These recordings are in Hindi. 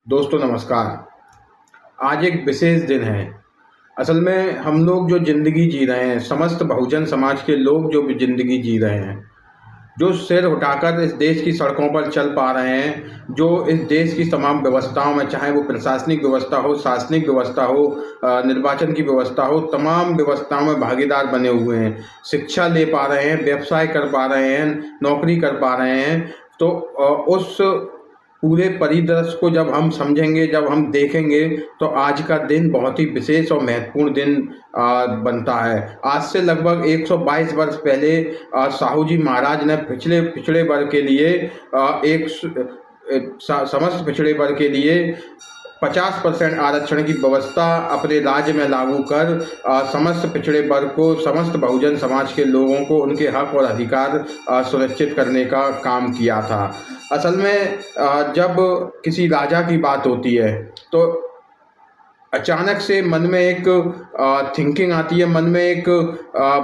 दोस्तों नमस्कार। आज एक विशेष दिन है। असल में हम लोग जो ज़िंदगी जी रहे हैं, समस्त बहुजन समाज के लोग जो भी ज़िंदगी जी रहे हैं, जो सिर उठाकर इस देश की सड़कों पर चल पा रहे हैं, जो इस देश की तमाम व्यवस्थाओं में, चाहे वो प्रशासनिक व्यवस्था हो, शासनिक व्यवस्था हो, निर्वाचन की व्यवस्था हो, तमाम व्यवस्थाओं में भागीदार बने हुए हैं। शिक्षा ले पा रहे हैं, व्यवसाय कर पा रहे हैं, नौकरी कर पा रहे हैं। तो उस पूरे परिदृश्य को जब हम समझेंगे, जब हम देखेंगे, तो आज का दिन बहुत ही विशेष और महत्वपूर्ण दिन बनता है। आज से लगभग 122 वर्ष पहले साहू जी महाराज ने पिछड़े वर्ग के लिए समस्त पिछड़े वर्ग के लिए 50% आरक्षण की व्यवस्था अपने राज्य में लागू कर समस्त पिछड़े वर्ग को, समस्त बहुजन समाज के लोगों को उनके हक और अधिकार सुनिश्चित करने का काम किया था। असल में जब किसी राजा की बात होती है तो अचानक से मन में एक थिंकिंग आती है, मन में एक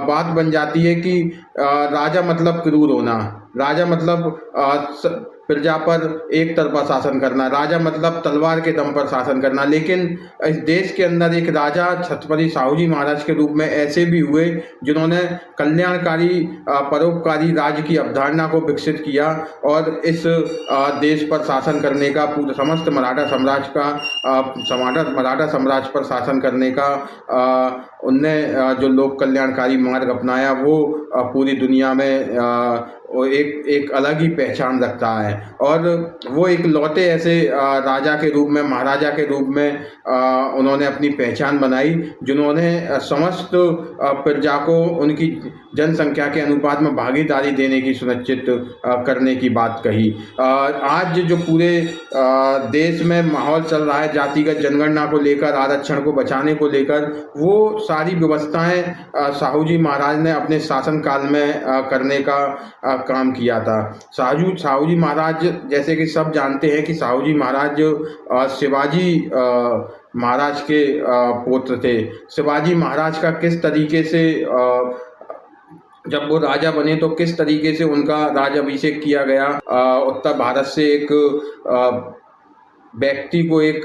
बात बन जाती है कि राजा मतलब क्रूर होना, राजा मतलब प्रजा पर एक तरफा शासन करना, राजा मतलब तलवार के दम पर शासन करना। लेकिन इस देश के अंदर एक राजा छत्रपति साहू जी महाराज के रूप में ऐसे भी हुए जिन्होंने कल्याणकारी परोपकारी राज्य की अवधारणा को विकसित किया और इस देश पर शासन करने का, पूरे समस्त मराठा साम्राज्य पर शासन करने का उनने जो लोक कल्याणकारी मार्ग अपनाया, वो पूरी दुनिया में एक अलग ही पहचान रखता है। और वो एक लौटे ऐसे राजा के रूप में, महाराजा के रूप में उन्होंने अपनी पहचान बनाई, जिन्होंने समस्त प्रजा को उनकी जनसंख्या के अनुपात में भागीदारी देने की सुनिश्चित करने की बात कही। आज जो पूरे देश में माहौल चल रहा है जातिगत जनगणना को लेकर, आरक्षण को बचाने को लेकर, वो सारी व्यवस्थाएं साहू जी महाराज ने अपने शासनकाल में करने का काम किया था। साहू जी महाराज, जैसे कि सब जानते हैं कि साहू जी महाराज शिवाजी महाराज के पुत्र थे। शिवाजी महाराज का किस तरीके से जब वो राजा बने तो किस तरीके से उनका राज्याभिषेक किया गया। उत्तर भारत से एक व्यक्ति को, एक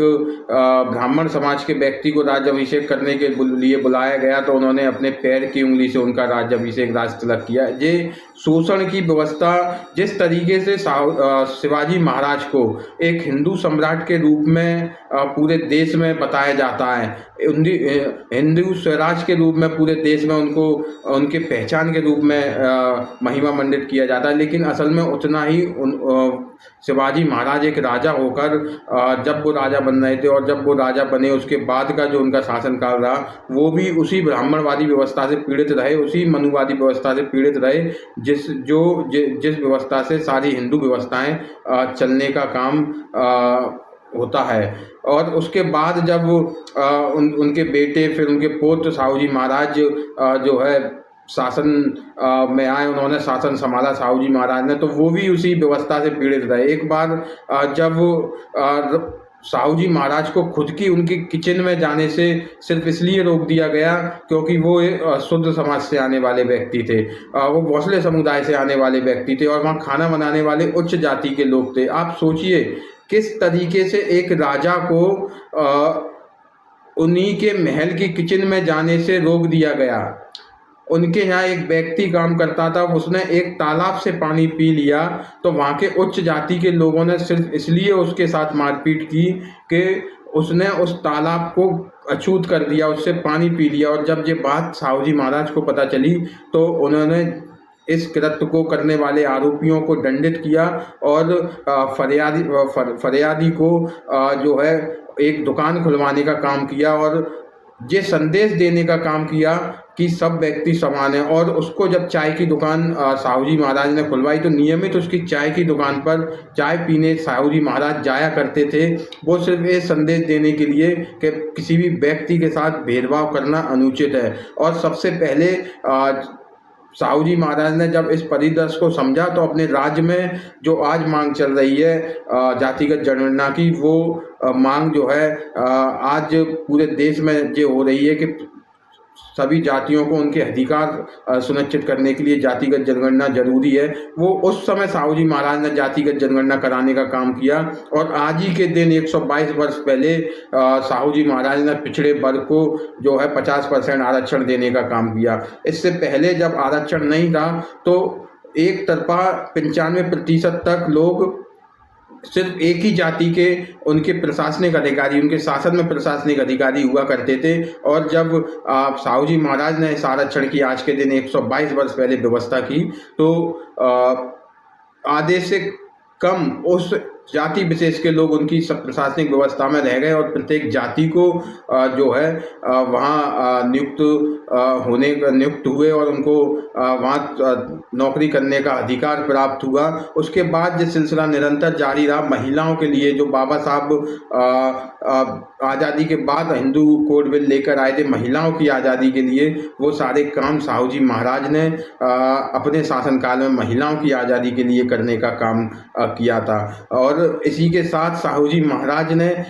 ब्राह्मण समाज के व्यक्ति को राज्याभिषेक करने के लिए बुलाया गया, तो उन्होंने अपने पैर की उंगली से उनका राज्याभिषेक, राज तिलक किया। ये शोषण की व्यवस्था, जिस तरीके से शिवाजी महाराज को एक हिंदू सम्राट के रूप में पूरे देश में बताया जाता है, हिंदू स्वराज के रूप में पूरे देश में उनको उनके पहचान के रूप में महिमा मंडित किया जाता है, लेकिन असल में उतना ही शिवाजी महाराज एक राजा होकर जब वो राजा बन रहे थे और जब वो राजा बने उसके बाद का जो उनका शासनकाल रहा, वो भी उसी ब्राह्मणवादी व्यवस्था से पीड़ित रहे, उसी मनुवादी व्यवस्था से पीड़ित रहे, जिस व्यवस्था से सारी हिंदू व्यवस्थाएं चलने का काम होता है। और उसके बाद जब उनके बेटे, फिर उनके पुत्र साहू जी महाराज जो है शासन में आए, उन्होंने शासन संभाला साहू जी महाराज ने, तो वो भी उसी व्यवस्था से पीड़ित रहे। एक बार जब साहू जी महाराज को खुद की उनके किचन में जाने से सिर्फ इसलिए रोक दिया गया क्योंकि वो शुद्र समाज से आने वाले व्यक्ति थे, वो भोसले समुदाय से आने वाले व्यक्ति थे और वहाँ खाना बनाने वाले उच्च जाति के लोग थे। आप सोचिए किस तरीके से एक राजा को उन्हीं के महल की किचन में जाने से रोक दिया गया। उनके यहाँ एक व्यक्ति काम करता था, उसने एक तालाब से पानी पी लिया तो वहाँ के उच्च जाति के लोगों ने सिर्फ इसलिए उसके साथ मारपीट की कि उसने उस तालाब को अछूत कर दिया, उससे पानी पी लिया। और जब ये बात साहू जी महाराज को पता चली तो उन्होंने इस कृत्य को करने वाले आरोपियों को दंडित किया और फरियादी को जो है एक दुकान खुलवाने का काम किया और ये संदेश देने का काम किया कि सब व्यक्ति समान है। और उसको जब चाय की दुकान साहू जी महाराज ने खुलवाई तो नियमित उसकी चाय की दुकान पर चाय पीने साहू जी महाराज जाया करते थे, वो सिर्फ ये संदेश देने के लिए कि किसी भी व्यक्ति के साथ भेदभाव करना अनुचित है। और सबसे पहले साहू जी महाराज ने जब इस परिदृश्य को समझा तो अपने राज्य में जो आज मांग चल रही है जातिगत जनगणना की, वो मांग जो है आज पूरे देश में ये हो रही है कि सभी जातियों को उनके अधिकार सुनिश्चित करने के लिए जातिगत जनगणना जरूरी है। वो उस समय साहू जी महाराज ने जातिगत जनगणना कराने का काम किया और आज ही के दिन 122 वर्ष पहले साहू जी महाराज ने पिछड़े वर्ग को जो है 50% आरक्षण देने का काम किया। इससे पहले जब आरक्षण नहीं था तो एक तरफा 95% तक लोग सिर्फ एक ही जाति के उनके प्रशासनिक अधिकारी, उनके शासन में प्रशासनिक अधिकारी हुआ करते थे। और जब साहू जी महाराज ने इस आरक्षण की आज के दिन 122 वर्ष पहले व्यवस्था की तो आधे से कम उस जाति विशेष के लोग उनकी प्रशासनिक व्यवस्था में रह गए और प्रत्येक जाति को जो है वहाँ नियुक्त हुए और उनको वहाँ नौकरी करने का अधिकार प्राप्त हुआ। उसके बाद ये सिलसिला निरंतर जारी रहा। महिलाओं के लिए जो बाबा साहब आज़ादी के बाद हिंदू कोड बिल लेकर आए थे महिलाओं की आज़ादी के लिए, वो सारे काम साहू जी महाराज ने अपने शासनकाल में महिलाओं की आज़ादी के लिए करने का काम किया था। और इसी के साथ साहू जी महाराज ने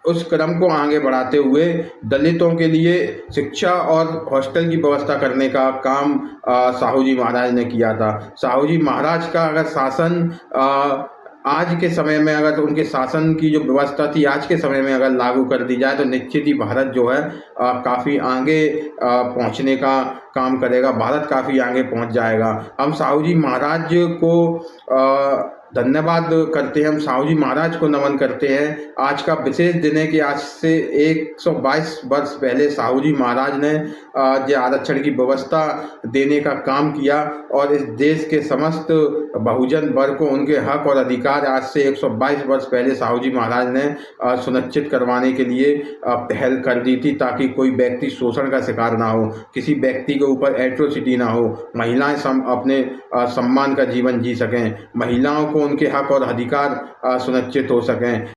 उस क्रम को आगे बढ़ाते हुए दलितों के लिए शिक्षा और हॉस्टल की व्यवस्था करने का काम साहू जी महाराज ने किया था। साहू जी महाराज का अगर शासन आज के समय में, अगर उनके शासन की जो व्यवस्था थी आज के समय में अगर लागू कर दी जाए तो निश्चित ही भारत जो है काफ़ी आगे पहुंचने का काम करेगा, भारत काफ़ी आगे पहुंच जाएगा। हम साहू जी महाराज को धन्यवाद करते हैं, हम साहू जी महाराज को नमन करते हैं। आज का विशेष दिन है कि आज से 122 वर्ष पहले साहू जी महाराज ने जो आरक्षण की व्यवस्था देने का काम किया और इस देश के समस्त बहुजन वर्ग को उनके हक और अधिकार आज से 122 वर्ष पहले साहू जी महाराज ने सुनिश्चित करवाने के लिए पहल कर दी थी, ताकि कोई व्यक्ति शोषण का शिकार ना हो, किसी व्यक्ति के ऊपर एट्रोसिटी ना हो, महिलाएं अपने सम्मान का जीवन जी सकें, महिलाओं को उनके हक और अधिकार सुनिश्चित हो सकें।